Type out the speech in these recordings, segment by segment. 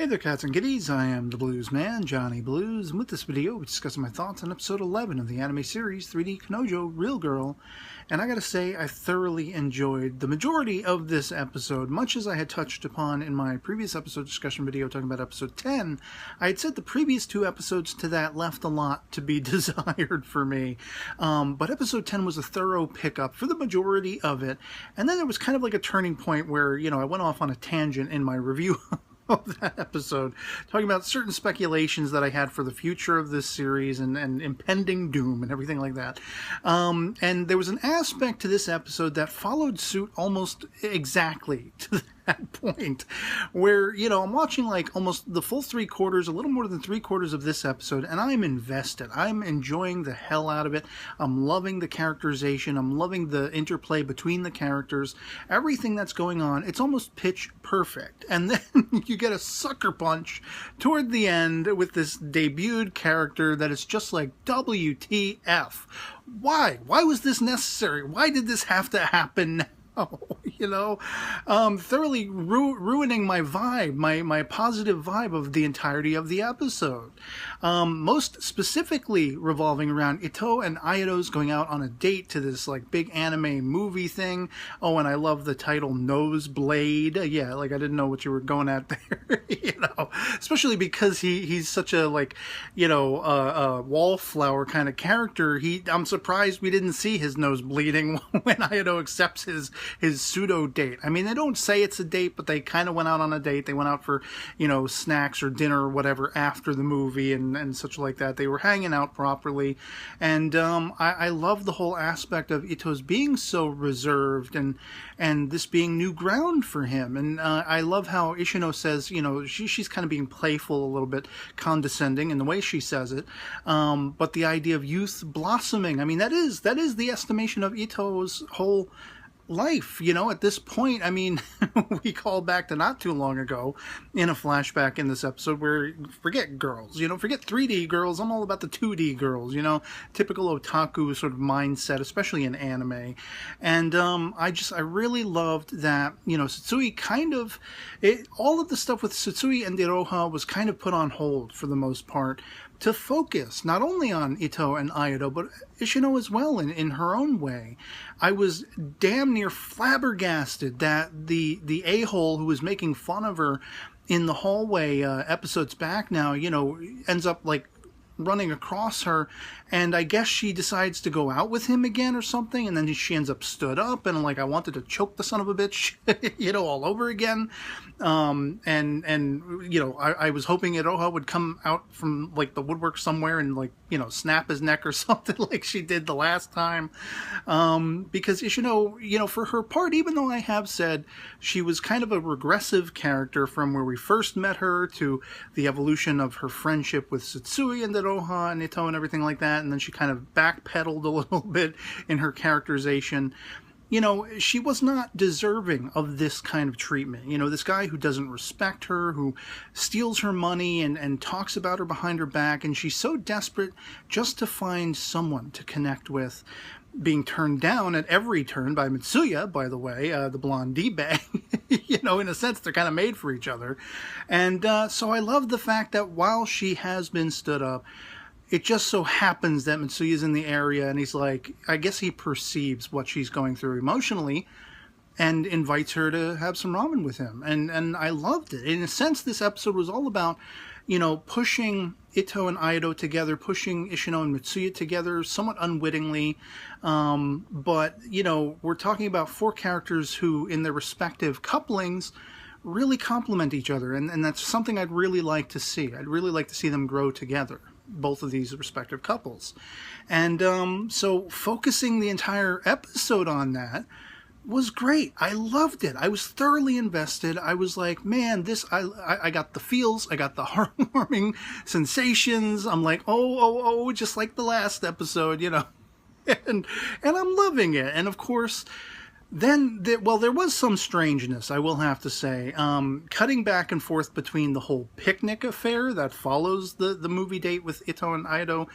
Hey there, cats and kitties. I am the Blues Man, Johnny Blues, and with this video, we're discussing my thoughts on episode 11 of the anime series 3D Kanojo Real Girl. And I gotta say, I thoroughly enjoyed the majority of this episode. Much as I had touched upon in my previous episode discussion video talking about episode 10, I had said the previous two episodes to that left a lot to be desired for me. But episode 10 was a thorough pickup for the majority of it. And then there was kind of like a turning point where, I went off on a tangent in my review of that episode, talking about certain speculations that I had for the future of this series and impending doom and everything like that. And there was an aspect to this episode that followed suit almost exactly to that point, where, I'm watching like almost the full 3/4, a little more than 3/4 of this episode, and I'm invested. I'm enjoying the hell out of it. I'm loving the characterization. I'm loving the interplay between the characters. Everything that's going on, it's almost pitch perfect. And then you get a sucker punch toward the end with this debuted character that is just like, WTF. Why? Why was this necessary? Why did this have to happen now? Thoroughly ruining my vibe, my positive vibe of the entirety of the episode. Most specifically revolving around Ito and Ayado's going out on a date to this like big anime movie thing. Oh, and I love the title Nosebleed. Yeah, like I didn't know what you were going at there. Especially because he's such a wallflower kind of character. I'm surprised we didn't see his nose bleeding when Ayado accepts his pseudo date. I mean, they don't say it's a date, but they kind of went out on a date. They went out for, snacks or dinner or whatever after the movie and such like that. They were hanging out properly. And I love the whole aspect of Ito's being so reserved and this being new ground for him. And I love how Ishino says, she's kind of being playful, a little bit condescending in the way she says it. But the idea of youth blossoming, I mean, that is the estimation of Ito's whole life, at this point. I mean, we call back to not too long ago in a flashback in this episode where forget girls, forget 3D girls. I'm all about the 2D girls, typical otaku sort of mindset, especially in anime. And I really loved that, Satsui kind of, all of the stuff with Satsui and Iroha was kind of put on hold for the most part, to focus not only on Ito and Ayado, but Ishino as well in her own way. I was damn near flabbergasted that the a-hole who was making fun of her in the hallway episodes back now, ends up like running across her, and I guess she decides to go out with him again or something, and then she ends up stood up, and I wanted to choke the son of a bitch, all over again. I was hoping Iroha would come out from like the woodwork somewhere and snap his neck or something like she did the last time. Because Ishino, for her part, even though I have said she was kind of a regressive character from where we first met her to the evolution of her friendship with Satsui and Iroha and Ito and everything like that, and then she kind of backpedaled a little bit in her characterization. She was not deserving of this kind of treatment. This guy who doesn't respect her, who steals her money and talks about her behind her back, and she's so desperate just to find someone to connect with, being turned down at every turn by Mitsuya, by the way, the blonde D-bag. In a sense, they're kind of made for each other. And so I love the fact that while she has been stood up, it just so happens that Mitsuya's in the area, and he's like, I guess he perceives what she's going through emotionally and invites her to have some ramen with him. And I loved it. In a sense, this episode was all about, pushing Ito and Ayado together, pushing Ishino and Mitsuya together, somewhat unwittingly. But, we're talking about four characters who, in their respective couplings, really complement each other. And that's something I'd really like to see. I'd really like to see them grow together, both of these respective couples. And so focusing the entire episode on that was great. I loved it. I was thoroughly invested. I was like, man, I got the feels. I got the heartwarming sensations. I'm like, oh, just like the last episode, and I'm loving it. And of course, then, there was some strangeness, I will have to say. Cutting back and forth between the whole picnic affair that follows the movie date with Ito and Ayado.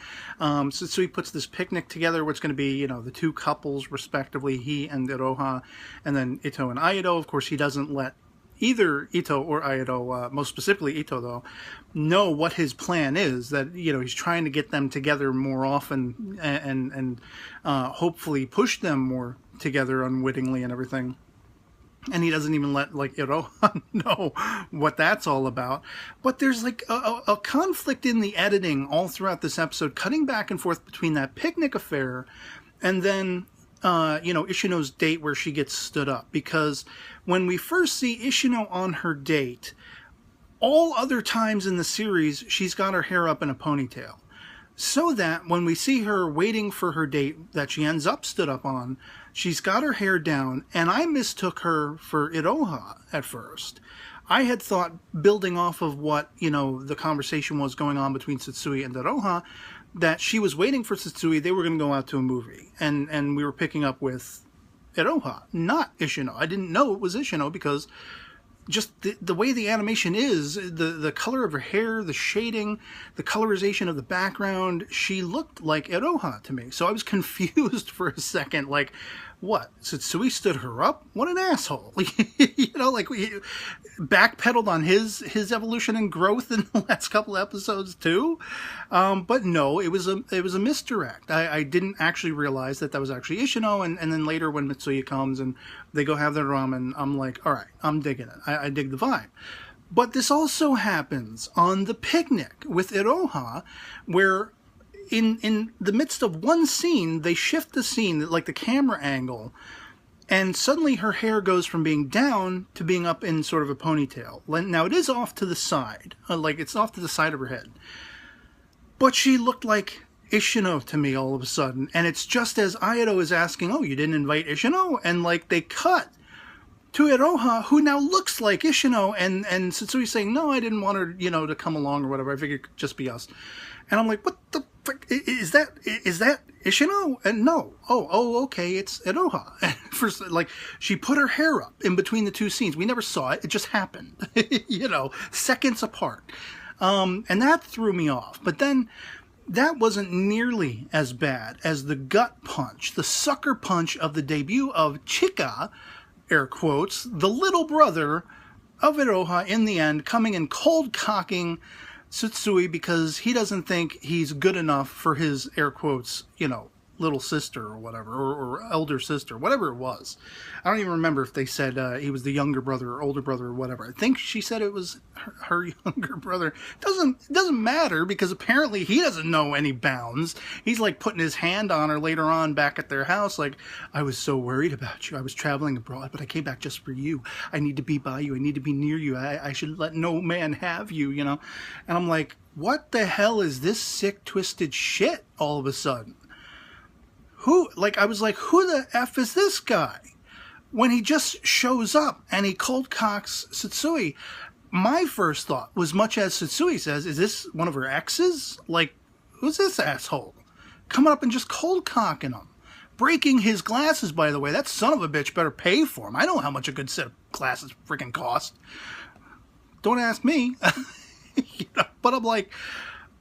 So he puts this picnic together, where it's going to be, the two couples, respectively, he and Iroha, and then Ito and Ayado. Of course, he doesn't let either Ito or Ayato, most specifically Ito though, know what his plan is, that, he's trying to get them together more often and hopefully push them more together unwittingly and everything. And he doesn't even let, like, Iroha know what that's all about. But there's, like, a conflict in the editing all throughout this episode, cutting back and forth between that picnic affair and then, Ishino's date where she gets stood up. Because when we first see Ishino on her date, all other times in the series, she's got her hair up in a ponytail. So that when we see her waiting for her date that she ends up stood up on, she's got her hair down, and I mistook her for Iroha at first. I had thought, building off of what, the conversation was going on between Satsui and Iroha, that she was waiting for Satsui, they were going to go out to a movie, and we were picking up with Iroha, not Ishino. I didn't know it was Ishino because just the way the animation is, the color of her hair, the shading, the colorization of the background, she looked like Iroha to me. So I was confused for a second, like, what? Satsui stood her up? What an asshole. We backpedaled on his evolution and growth in the last couple episodes too. But no, it was a misdirect. I didn't actually realize that was actually Ishino, and then later when Mitsuya comes and they go have their ramen, I'm like, all right, I'm digging it. I dig the vibe. But this also happens on the picnic with Iroha, where in the midst of one scene, they shift the scene, like the camera angle, and suddenly her hair goes from being down to being up in sort of a ponytail. Now, it is off to the side, like it's off to the side of her head. But she looked like Ishino to me all of a sudden, and it's just as Ayato is asking, oh, you didn't invite Ishino? And like they cut to Iroha, who now looks like Ishino, and Satsui's saying, no, I didn't want her, to come along or whatever. I figured it could just be us. And I'm like, what the fuck? Is that Ishino? And no. Oh, okay, it's Iroha. First, like, she put her hair up in between the two scenes. We never saw it. It just happened, seconds apart. And that threw me off. But then that wasn't nearly as bad as the gut punch, the sucker punch of the debut of Chika, air quotes, the little brother of Iroha in the end, coming and cold cocking Satsui because he doesn't think he's good enough for his, air quotes, little sister or whatever, or elder sister, whatever it was. I don't even remember if they said he was the younger brother or older brother or whatever. I think she said it was her younger brother. It doesn't matter because apparently he doesn't know any bounds. He's like putting his hand on her later on back at their house, like, I was so worried about you. I was traveling abroad, but I came back just for you. I need to be by you. I need to be near you. I should let no man have you, And I'm like, what the hell is this sick, twisted shit all of a sudden? I was like, who the F is this guy? When he just shows up and he cold cocks Satsui, my first thought was, much as Satsui says, is this one of her exes? Like, who's this asshole? Coming up and just cold cocking him. Breaking his glasses, by the way. That son of a bitch better pay for him. I know how much a good set of glasses freaking cost. Don't ask me. But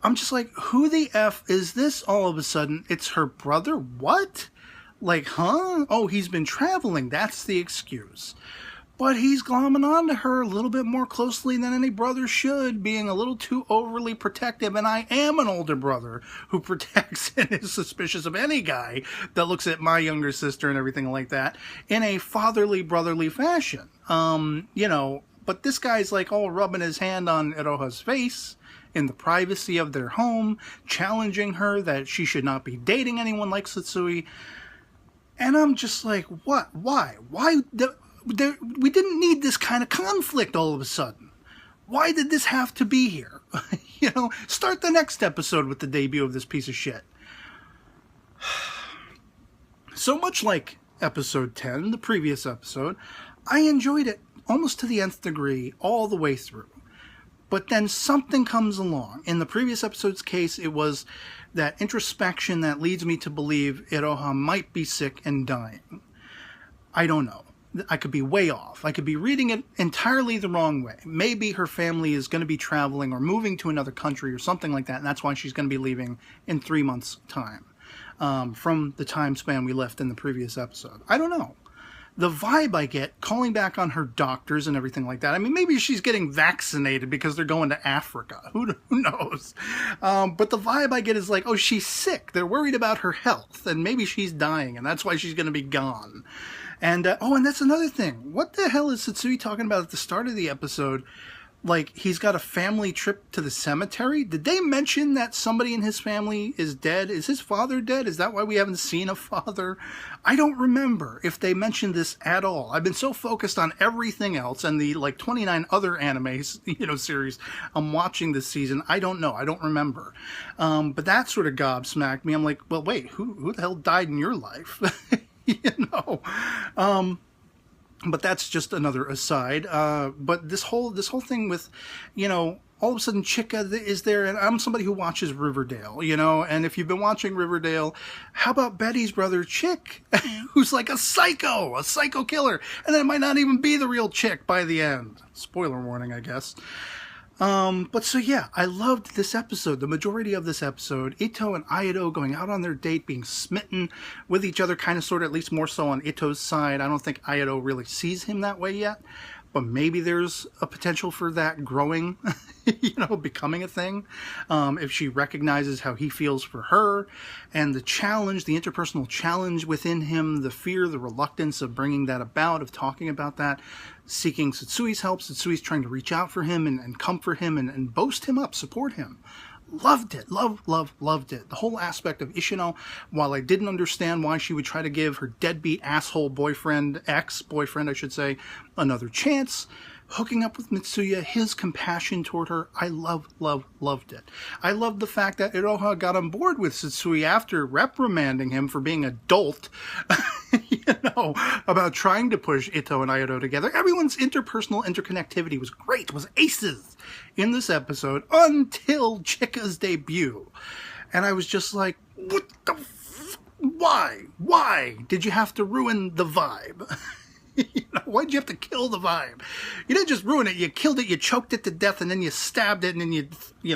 I'm just like, who the F is this all of a sudden? It's her brother? What? Like, huh? Oh, he's been traveling. That's the excuse. But he's glomming onto her a little bit more closely than any brother should, being a little too overly protective. And I am an older brother who protects and is suspicious of any guy that looks at my younger sister and everything like that in a fatherly, brotherly fashion. But this guy's like all rubbing his hand on Iroha's face in the privacy of their home, challenging her that she should not be dating anyone like Satsui. And I'm just like, what? Why? We didn't need this kind of conflict all of a sudden. Why did this have to be here? Start the next episode with the debut of this piece of shit. So much like episode 10, the previous episode, I enjoyed it almost to the nth degree all the way through. But then something comes along. In the previous episode's case, it was that introspection that leads me to believe Iroha might be sick and dying. I don't know. I could be way off. I could be reading it entirely the wrong way. Maybe her family is going to be traveling or moving to another country or something like that, and that's why she's going to be leaving in 3 months' time, from the time span we left in the previous episode. I don't know. the vibe I get, calling back on her doctors and everything like that. I mean, maybe she's getting vaccinated because they're going to Africa. Who knows? But the vibe I get is like, oh, she's sick. They're worried about her health, and maybe she's dying, and that's why she's going to be gone. And, and that's another thing. What the hell is Satsui talking about at the start of the episode? Like, he's got a family trip to the cemetery? Did they mention that somebody in his family is dead? Is his father dead? Is that why we haven't seen a father? I don't remember if they mentioned this at all. I've been so focused on everything else and the, 29 other animes, series I'm watching this season. I don't know. I don't remember. But that sort of gobsmacked me. I'm like, well, wait, who the hell died in your life? But that's just another aside. But this whole thing with, all of a sudden Chica is there, and I'm somebody who watches Riverdale, and if you've been watching Riverdale, how about Betty's brother Chick, who's like a psycho killer, and then it might not even be the real Chick by the end. Spoiler warning, I guess. But so yeah, I loved this episode, the majority of this episode. Ito and Ayato going out on their date, being smitten with each other, kind of sort of, at least more so on Ito's side. I don't think Ayato really sees him that way yet, but maybe there's a potential for that growing, becoming a thing. If she recognizes how he feels for her, and the challenge, the interpersonal challenge within him, the fear, the reluctance of bringing that about, of talking about that, seeking Satsui's help. Satsui's trying to reach out for him and comfort him and boast him up, support him. Loved it. Loved it. The whole aspect of Ishino, while I didn't understand why she would try to give her deadbeat asshole boyfriend, ex-boyfriend I should say, another chance, hooking up with Mitsuya, his compassion toward her, I loved it. I loved the fact that Iroha got on board with Satsui after reprimanding him for being a dolt, about trying to push Ito and Ayato together. Everyone's interpersonal interconnectivity was great, was aces in this episode until Chica's debut. And I was just like, what the why? Why did you have to ruin the vibe? Why'd you have to kill the vibe? You didn't just ruin it, you killed it, you choked it to death, and then you stabbed it, and then you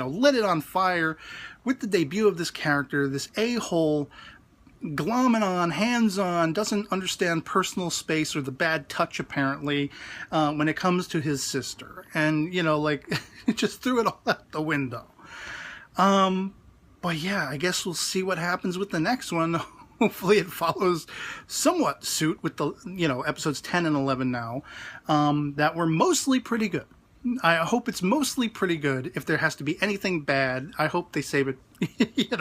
lit it on fire with the debut of this character, this a-hole, glomming on, hands-on, doesn't understand personal space or the bad touch, apparently, when it comes to his sister. And, just threw it all out the window. But yeah, I guess we'll see what happens with the next one. Hopefully it follows somewhat suit with the, episodes 10 and 11 now, that were mostly pretty good. I hope it's mostly pretty good. If there has to be anything bad, I hope they save it,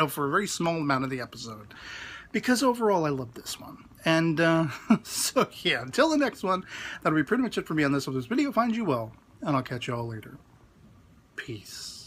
for a very small amount of the episode. Because overall, I love this one. And so, yeah, until the next one, that'll be pretty much it for me on this. Hope this video finds you well, and I'll catch you all later. Peace.